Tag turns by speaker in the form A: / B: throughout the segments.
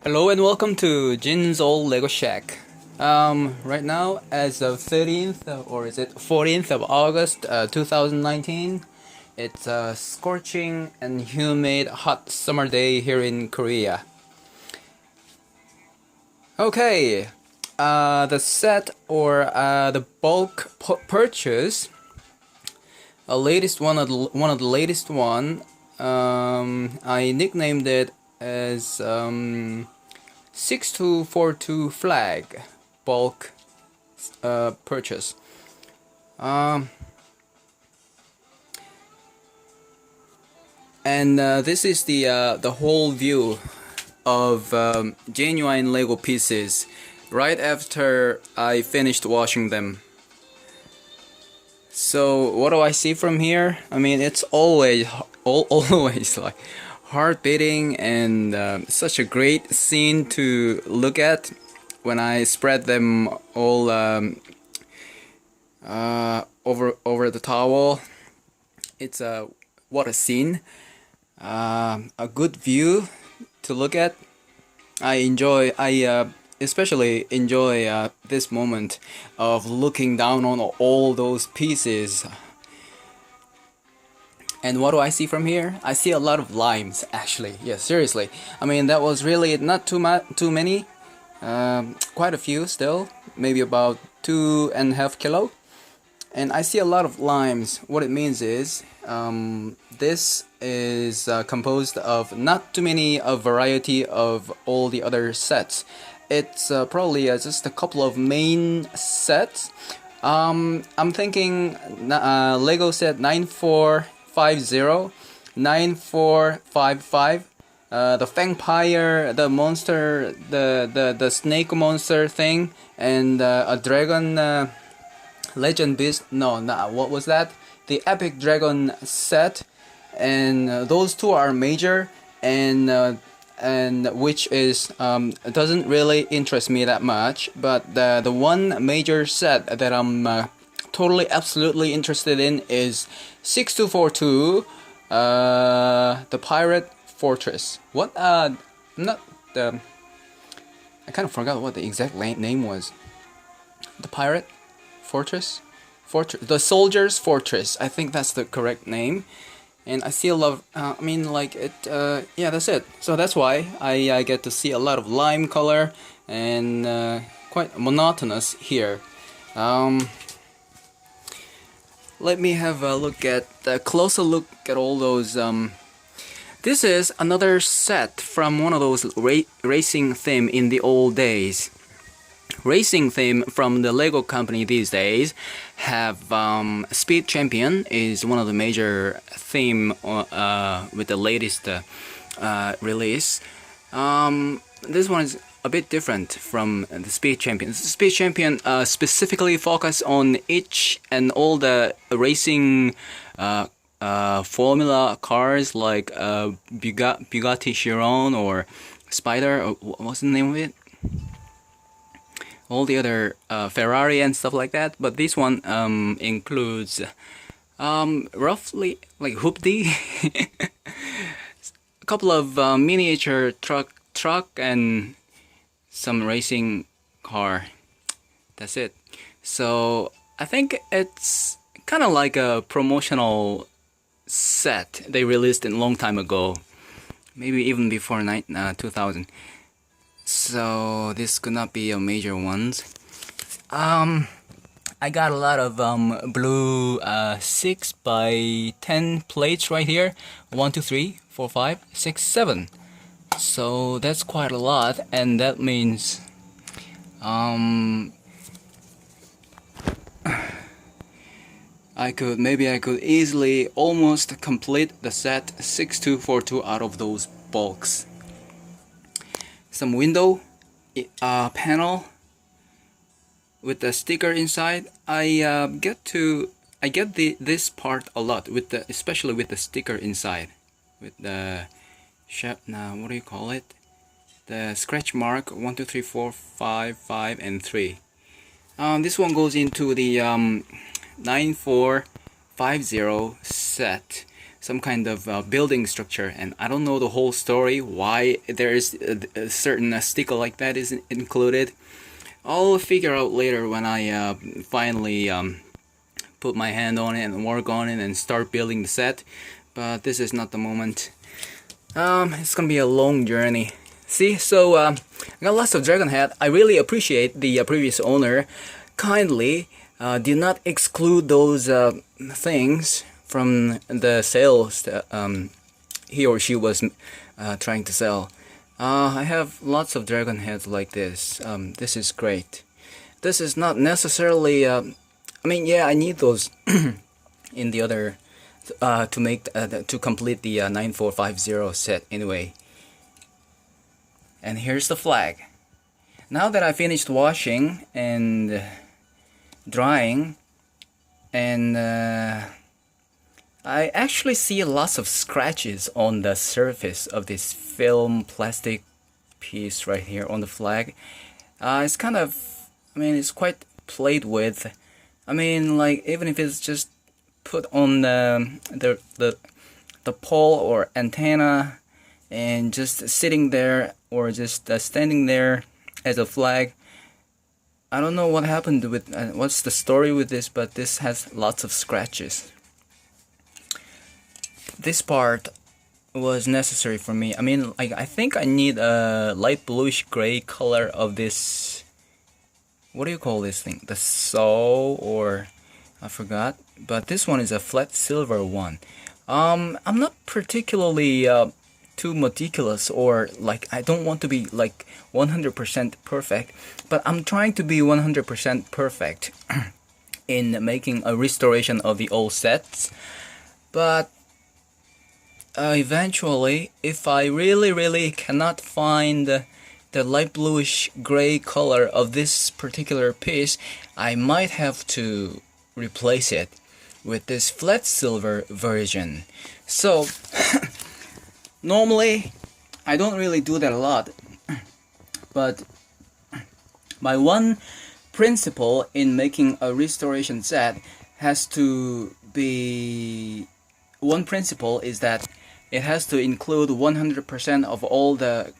A: Hello and welcome to Jin's Old Lego Shack. Right now, as of 13th, or is it 14th of August, 2019, it's a scorching and humid hot summer day here in Korea. Okay, the set or the bulk purchase, a latest one of the latest one. I nicknamed it as 6242 flag bulk purchase. And this is the whole view of genuine Lego pieces right after I finished washing them. So what do I see from here? I mean, it's always like heart beating and such a great scene to look at when I spread them all over the towel. It's what a scene, a good view to look at. I especially enjoy this moment of looking down on all those pieces. And what do I see from here? I see a lot of limes, actually. Yeah, seriously. I mean, that was really not too many. Quite a few still. Maybe about 2.5 kilo. And I see a lot of limes. What it means is, this is composed of not too many a variety of all the other sets. It's probably just a couple of main sets. I'm thinking Lego set 9450, 9455, the Fangpire, the monster, the snake monster thing, and a dragon legend beast. No, what was that? The epic dragon set, and those two are major, and which is doesn't really interest me that much. But the one major set that I'm totally absolutely interested in is 6242, the Pirate Fortress. What not the I kind of forgot what the exact name was. The Pirate Fortress, the Soldier's Fortress. I think that's the correct name. And I see a lot of, I mean, like it, yeah, that's it. So that's why I get to see a lot of lime color and quite monotonous here. Let me have a closer look at all those. This is another set from one of those racing theme in the old days. Racing theme from the Lego company these days have Speed Champion is one of the major theme with the latest release. This one is a bit different from the Speed Champion. Speed Champion specifically focus on each and all the racing formula cars like Bugatti Chiron or Spider, or what's the name of it? All the other Ferrari and stuff like that, but this one includes roughly like Hoopty, a couple of miniature truck and some racing car. That's it. So I think it's kind of like a promotional set they released a long time ago, maybe even before 2000. So this could not be a major ones. I got a lot of blue 6 by 10 plates right here. 1, 2, 3, 4, 5, 6, 7. So that's quite a lot, and that means I could easily almost complete the set 6242 out of those bulks. Some window panel with the sticker inside. I get this part a lot with especially with the sticker inside, with the what do you call it? The scratch mark 1, 2, 3, 4, 5, 5, and 3. This one goes into the 9450 set. some kind of building structure, and I don't know the whole story why there is a certain sticker like that is included. I'll figure out later when I finally put my hand on it and work on it and start building the set, but this is not the moment. It's gonna be a long journey. See, so I got lots of dragon head. I really appreciate the previous owner kindly did not exclude those things from the sales that he or she was trying to sell. I have lots of dragon heads like this. This is great. This is not necessarily I mean, yeah, I need those in the other to make to complete the 9450 set anyway. And here's the flag. Now that I finished washing and drying, and I actually see lots of scratches on the surface of this film plastic piece right here on the flag. It's kind of, I mean, it's quite played with. I mean, like, even if it's just put on the pole or antenna and just sitting there or just standing there as a flag, I don't know what happened with what's the story with this, but this has lots of scratches. This part was necessary for me. I mean, I think I need a light bluish gray color of this. What do you call this thing? The saw, or I forgot. But this one is a flat silver one. I'm not particularly too meticulous, or like, I don't want to be like 100% perfect, but I'm trying to be 100% perfect in making a restoration of the old sets. But eventually, if I really cannot find the light bluish gray color of this particular piece, I might have to replace it with this flat silver version. So normally I don't really do that a lot, but my one principle in making a restoration set has to be, one principle is that it has to include 100% of all the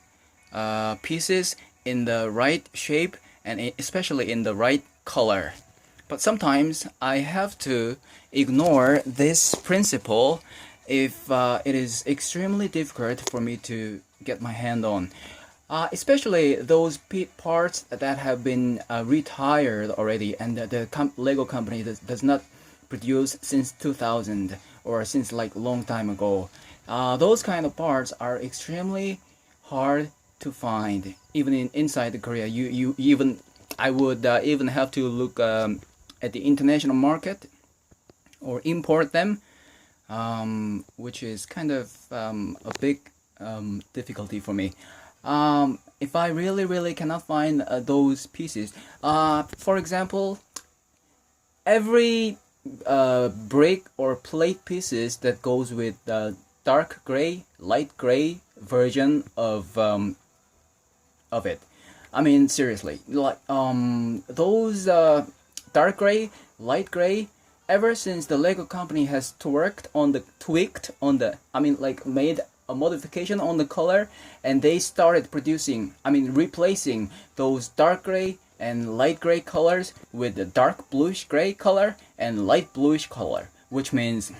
A: pieces in the right shape, and especially in the right color. But sometimes I have to ignore this principle if it is extremely difficult for me to get my hand on. Especially those parts that have been retired already, and the Lego company does not produce since 2000 or since like long time ago. Those kind of parts are extremely hard to find, even inside Korea. I would even have to look at the international market or import them, which is kind of a big difficulty for me. If I really cannot find those pieces, for example, every brick or plate pieces that goes with dark gray, light gray version of it. I mean, seriously, like those dark gray, light gray, ever since the Lego company has tweaked on the, I mean, like, made a modification on the color, and they started producing, I mean, replacing those dark gray and light gray colors with the dark bluish gray color and light bluish color, which means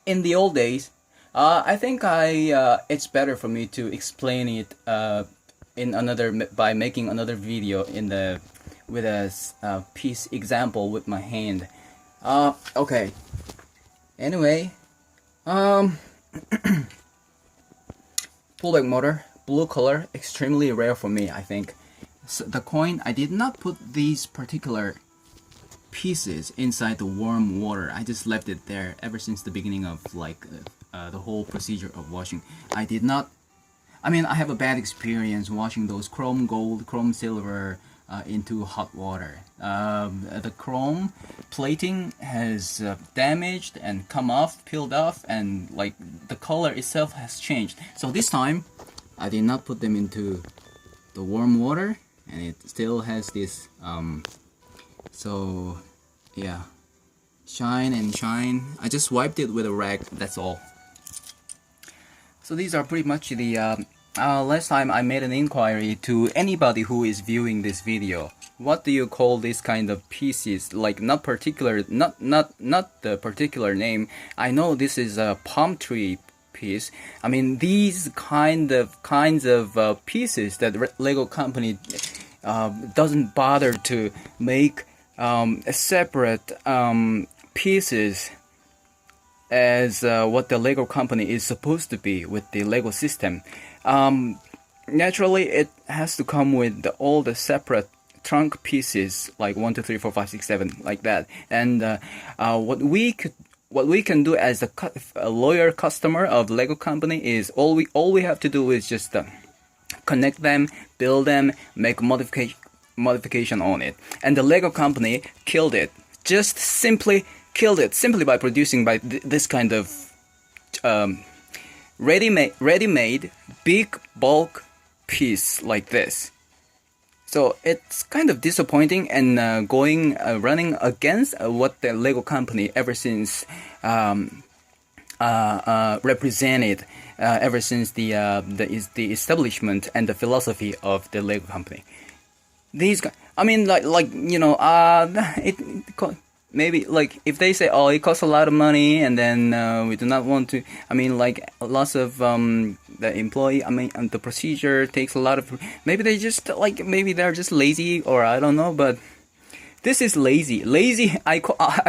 A: in the old days, I think it's better for me to explain it by making another video with a piece example with my hand. Okay. Anyway, pullback motor, blue color, extremely rare for me, I think. So the coin, I did not put these particular pieces inside the warm water. I just left it there ever since the beginning of like the whole procedure of washing. I did not, I mean, I have a bad experience washing those chrome gold, chrome silver into hot water. The chrome plating has damaged and come off, peeled off, and like the color itself has changed. So this time I did not put them into the warm water, and it still has this so yeah, shine and shine. I just wiped it with a rag, that's all. So these are pretty much the last time I made an inquiry to anybody who is viewing this video. What do you call this kind of pieces? Like not the particular name. I know this is a palm tree piece. I mean these kinds of pieces that Lego company doesn't bother to make separate pieces as what the Lego company is supposed to be with the Lego system. Naturally, it has to come with all the separate trunk pieces, like 1, 2, 3, 4, 5, 6, 7, like that. And what we can do as a loyal customer of Lego company is all we have to do is just connect them, build them, make modification on it. And the Lego company killed it. Just simply killed it simply by producing this kind of ready-made big bulk piece like this. So it's kind of disappointing and running against what the Lego company ever since represented ever since the establishment and the philosophy of the Lego company. These guys, I mean, maybe like if they say, oh, it costs a lot of money, and then we do not want to. I mean, like lots of the employee. I mean, the procedure takes a lot of. Maybe they just maybe they're just lazy, or I don't know. But this is lazy. Lazy. I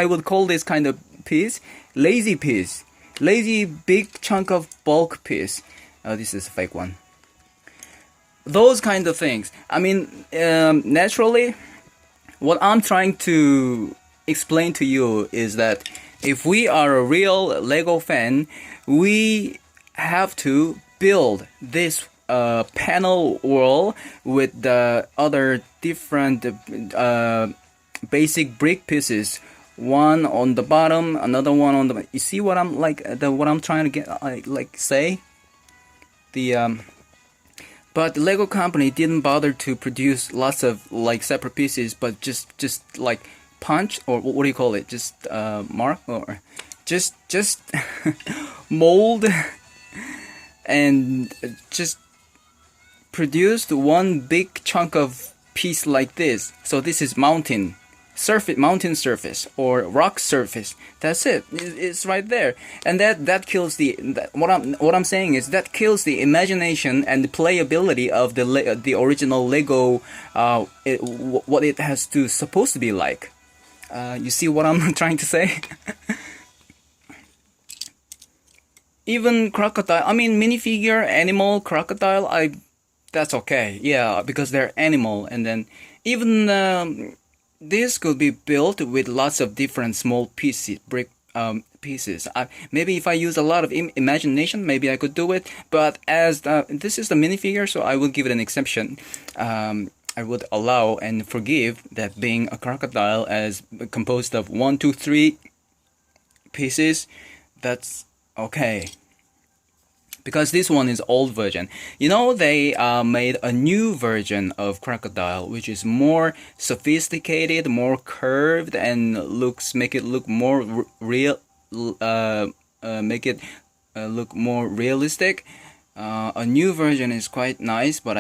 A: would call this kind of piece lazy piece. Lazy big chunk of bulk piece. This is a fake one. Those kind of things. I mean, naturally, what I'm trying to explain to you is that if we are a real Lego fan, we have to build this panel wall with the other different basic brick pieces. One on the bottom, another one on the. You see what I'm what I'm trying to get say? But the Lego company didn't bother to produce lots of separate pieces, but just punch, or what do you call it? Just mark, or just mold, and just produced one big chunk of piece like this. So this is mountain surface or rock surface. That's it. It's right there, and that kills what I'm saying is that kills the imagination and the playability of the original Lego. What it has to supposed to be like. You see what I'm trying to say? Even crocodile. I mean, minifigure, animal, crocodile. That's okay. Yeah, because they're animal, and then even. This could be built with lots of different small pieces, brick pieces. Maybe if I use a lot of imagination, maybe I could do it. But as this is the minifigure, so I will give it an exception. I would allow and forgive that being a crocodile as composed of 1, 2, 3 pieces. That's okay. Because this one is old version. You know, they made a new version of crocodile, which is more sophisticated, more curved, and make it look more real. Make it look more realistic. A new version is quite nice, but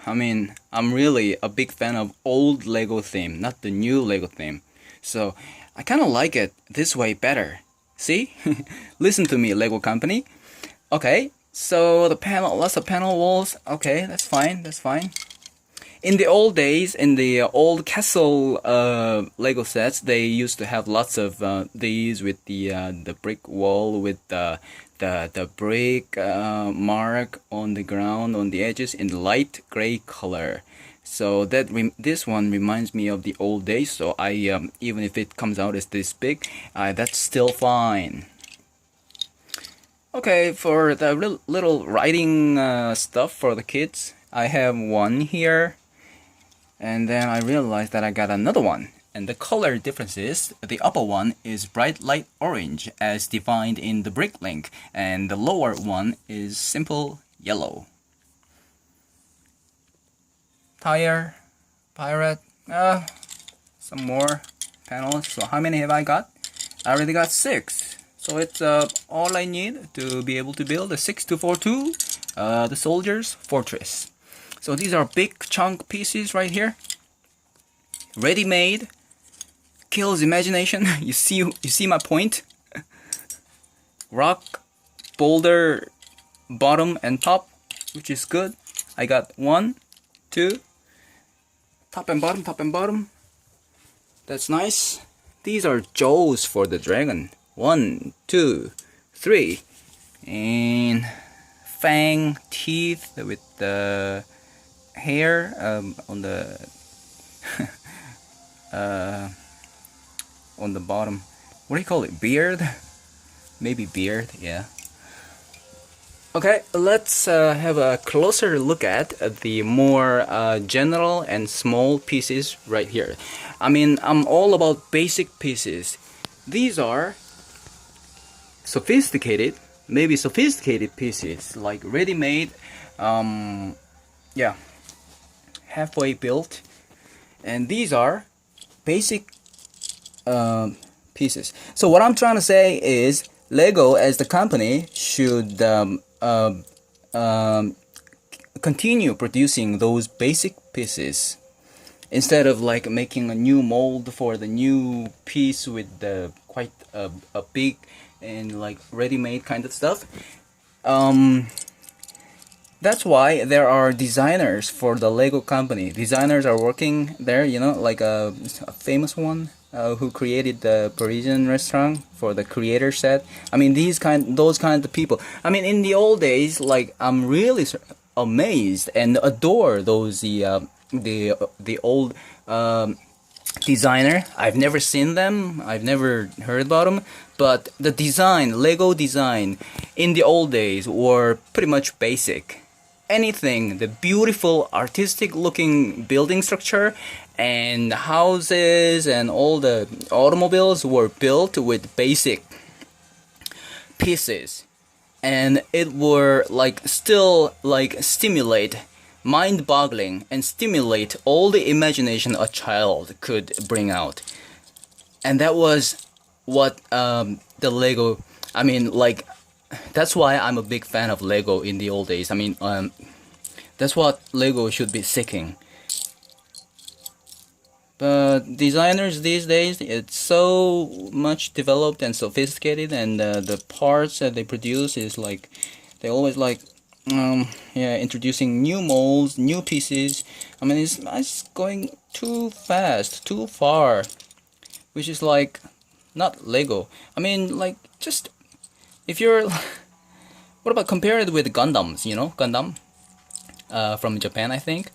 A: I'm really a big fan of old Lego theme, not the new Lego theme. So I kind of like it this way better. See? Listen to me, Lego company. Okay, so lots of panel walls. Okay, that's fine. In the old days, in the old castle Lego sets, they used to have lots of these with the brick wall with the brick mark on the ground on the edges in light gray color. So this one reminds me of the old days. So I even if it comes out as this big, that's still fine. Okay, for the little writing stuff for the kids, I have one here, and then I realized that I got another one. And the color difference is, the upper one is bright light orange as defined in the Bricklink, and the lower one is simple yellow. Tire, pirate, some more panels. So how many have I got? I already got 6. So it's all I need to be able to build a 6242, the Soldier's Fortress. So these are big chunk pieces right here, ready-made, kills imagination. You see my point? Rock, boulder, bottom and top, which is good. I got 1, 2, top and bottom. That's nice. These are jaws for the dragon. 1, 2, 3, and fang teeth with the hair on the on the bottom. What do you call it? Beard? Maybe beard. Yeah. Okay, let's have a closer look at the more general and small pieces right here. I mean, I'm all about basic pieces. These are sophisticated, maybe sophisticated pieces, like ready-made, yeah, halfway built. And these are basic pieces. So what I'm trying to say is Lego as the company should continue producing those basic pieces instead of like making a new mold for the new piece with the quite a big and like ready-made kind of stuff. That's why there are designers for the Lego company. Designers are working there, you know, like a famous one who created the Parisian restaurant for the creator set. I mean, those kind of people. I mean, in the old days, like I'm really amazed and adore those the old designer. I've never seen them. I've never heard about them. But the design, Lego design, in the old days were pretty much basic. Anything, the beautiful artistic looking building structure and houses and all the automobiles were built with basic pieces, and it were like still like stimulate, mind-boggling, and stimulate all the imagination a child could bring out. And that was what the Lego, I mean, like, that's why I'm a big fan of Lego in the old days. I mean, that's what Lego should be seeking. But designers these days, it's so much developed and sophisticated, and the parts that they produce is like, they always like, yeah, introducing new molds, new pieces. I mean, it's going too fast, too far, which is like, not Lego. I mean, like, just, if you're, what about compare it with Gundams, you know, Gundam, from Japan, I think.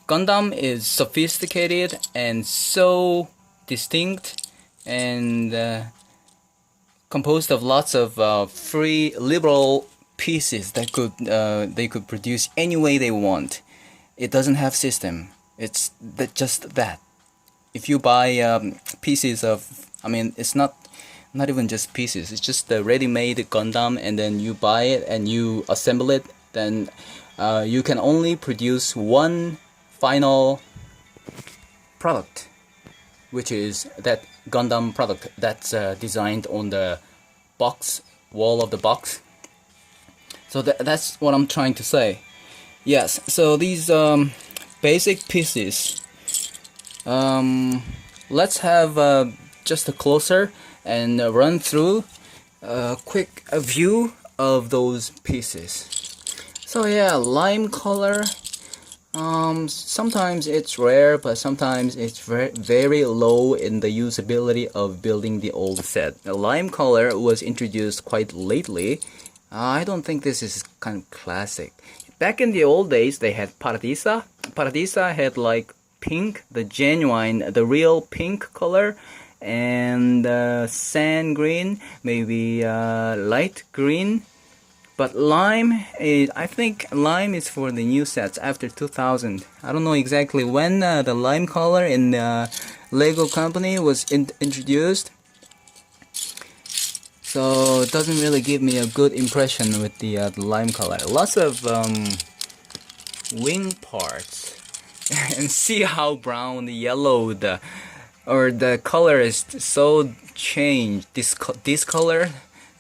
A: Gundam is sophisticated and so distinct and composed of lots of free, liberal pieces that they could produce any way they want. It doesn't have system. It's just that. If you buy pieces of, I mean, it's not even just pieces. It's just the ready-made Gundam, and then you buy it and you assemble it. Then you can only produce one final product, which is that Gundam product that's designed on the box wall of the box. So that's what I'm trying to say. Yes, so these basic pieces, let's have just a closer and run through a quick view of those pieces. So yeah, lime color, sometimes it's rare, but sometimes it's very low in the usability of building the old set. The lime color was introduced quite lately. I don't think this is kind of classic. Back in the old days, they had Paradisa. Paradisa had like pink, the genuine, the real pink color, and sand green, maybe light green. But lime is, I think lime is for the new sets after 2000. I don't know exactly when the lime color in the Lego company was introduced. So it doesn't really give me a good impression with the lime color. Lots of wing parts. And see how brown, yellow, the color is so changed. This color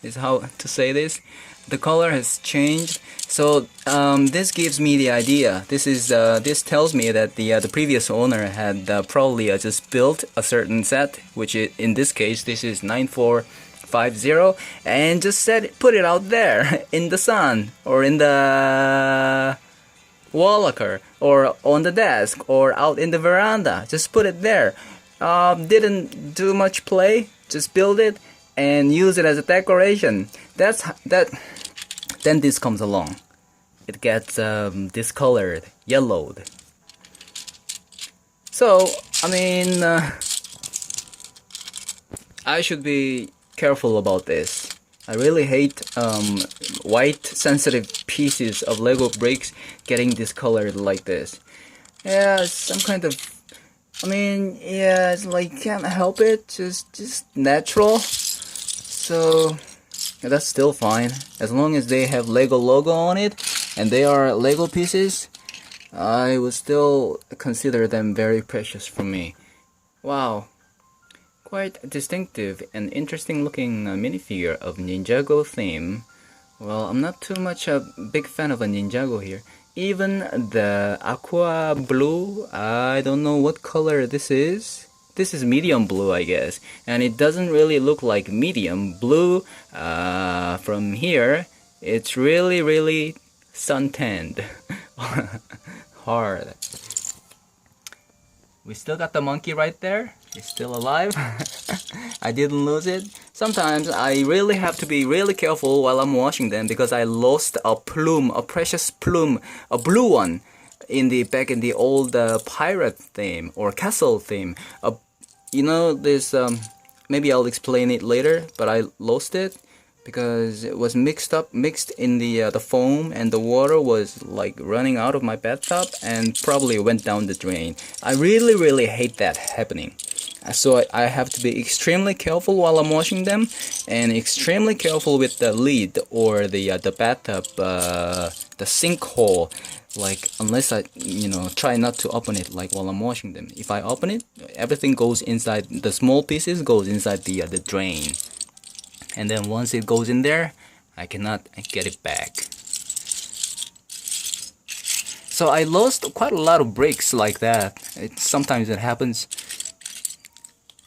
B: is how to say this. The color has changed, so this gives me the idea. This tells me that the previous owner had probably just built a certain set, which in this case this is 9450, and just put it out there in the sun or in the wall locker or on the desk or out in the veranda. Just put it there. Didn't do much play. Just build it and use it as a decoration. Then this comes along. It gets discolored, yellowed. So I mean, I should be careful about this. I really hate white sensitive pieces of Lego bricks getting discolored like this. Yeah, it's some kind of, I mean, yeah, it's like can't help it, just natural. So yeah, that's still fine as long as they have Lego logo on it and they are Lego pieces. I would still consider them very precious for me. Wow. Quite distinctive and interesting looking minifigure of Ninjago theme. Well, I'm not too much a big fan of a Ninjago here. Even the aqua blue, I don't know what color this is. This is medium blue, I guess. And it doesn't really look like medium blue from here. It's really, really suntanned. Hard. We still got the monkey right there. He's still alive. I didn't lose it. Sometimes I really have to be really careful while I'm washing them because I lost a plume, a precious plume, a blue one, back in the old pirate theme or castle theme. You know this. Maybe I'll explain it later, but I lost it because it was mixed in the foam, and the water was like running out of my bathtub and probably went down the drain. I really hate that happening. So I have to be extremely careful while I'm washing them, and extremely careful with the lid or the bathtub, the sinkhole. Like unless I try not to open it like while I'm washing them. If I open it, everything goes inside. The small pieces goes inside the drain. And then once it goes in there, I cannot get it back. So I lost quite a lot of bricks like that. Sometimes it happens.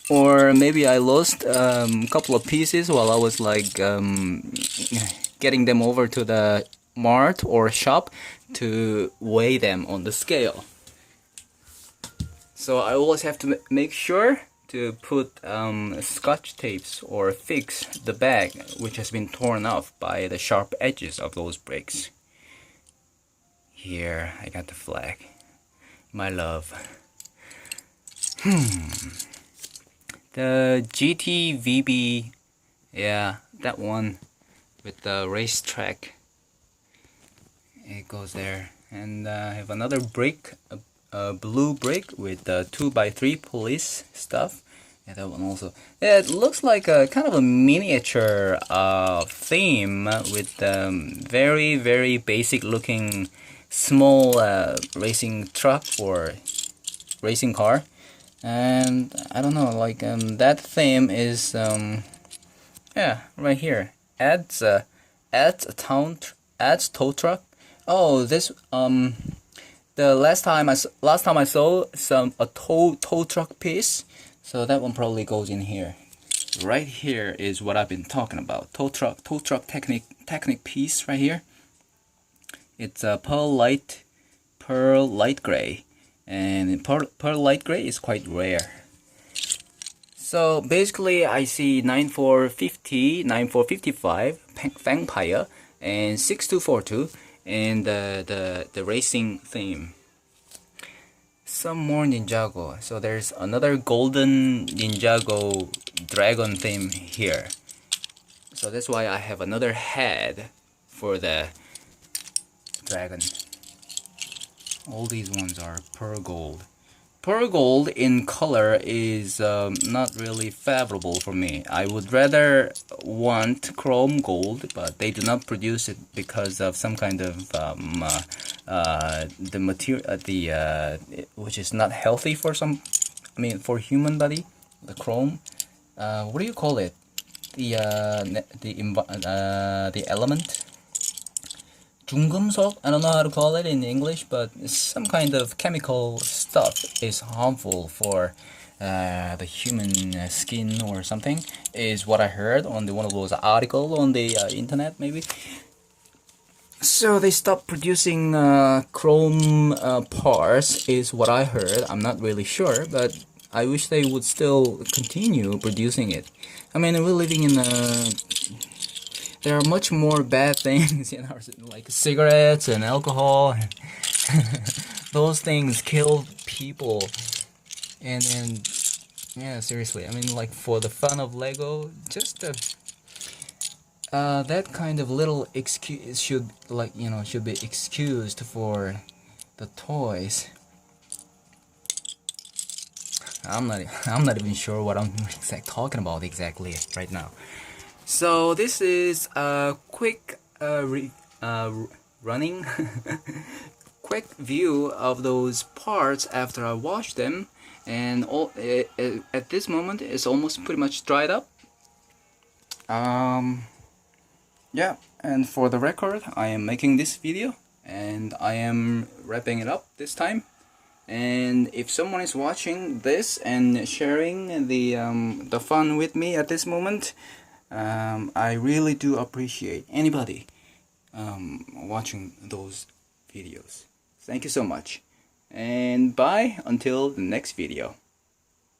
B: Or maybe I lost a couple of pieces while I was like getting them over to the mart or shop to weigh them on the scale. So I always have to make sure to put scotch tapes or fix the bag which has been torn off by the sharp edges of those bricks. Here I got the flag, my love. The GTVB, yeah, that one with the racetrack. It goes there, and I have another brick, a blue brick with 2x3 police stuff, and that one also. Yeah, it looks like a kind of a miniature theme with very basic looking small racing truck or racing car, and I don't know, like that theme is yeah, right here. Adds tow truck. Oh, this the last time I saw a tow truck piece, so that one probably goes in here. Right here is what I've been talking about. Tow truck technic piece right here. It's a pearl light gray, and pearl light gray is quite rare. So basically, I see 9450, 9455 Vampire, and 6242. And the racing theme. Some more Ninjago. So there's another golden Ninjago dragon theme here. So that's why I have another head for the dragon. All these ones are pearl gold. Pearl gold in color is not really favorable for me. I would rather want chrome gold, but they do not produce it because of some kind of the material, which is not healthy for for human body. The chrome, what do you call it? the element. 중금속, I don't know how to call it in English, but some kind of chemical stuff is harmful for the human skin or something, is what I heard on one of those articles on the internet, maybe. So they stopped producing chrome parts, is what I heard. I'm not really sure, but I wish they would still continue producing it. I mean, we're living in a... There are much more bad things in our, like cigarettes and alcohol. Those things kill people. And yeah, seriously. I mean, like for the fun of Lego, just that kind of little excuse should, like, you know, should be excused for the toys. I'm not even sure what I'm talking about exactly right now. So this is a quick running quick view of those parts after I washed them, and at this moment it's almost pretty much dried up. Yeah, and for the record, I am making this video and I am wrapping it up this time. And if someone is watching this and sharing the fun with me at this moment, I really do appreciate anybody watching those videos. Thank you so much, and bye until the next video.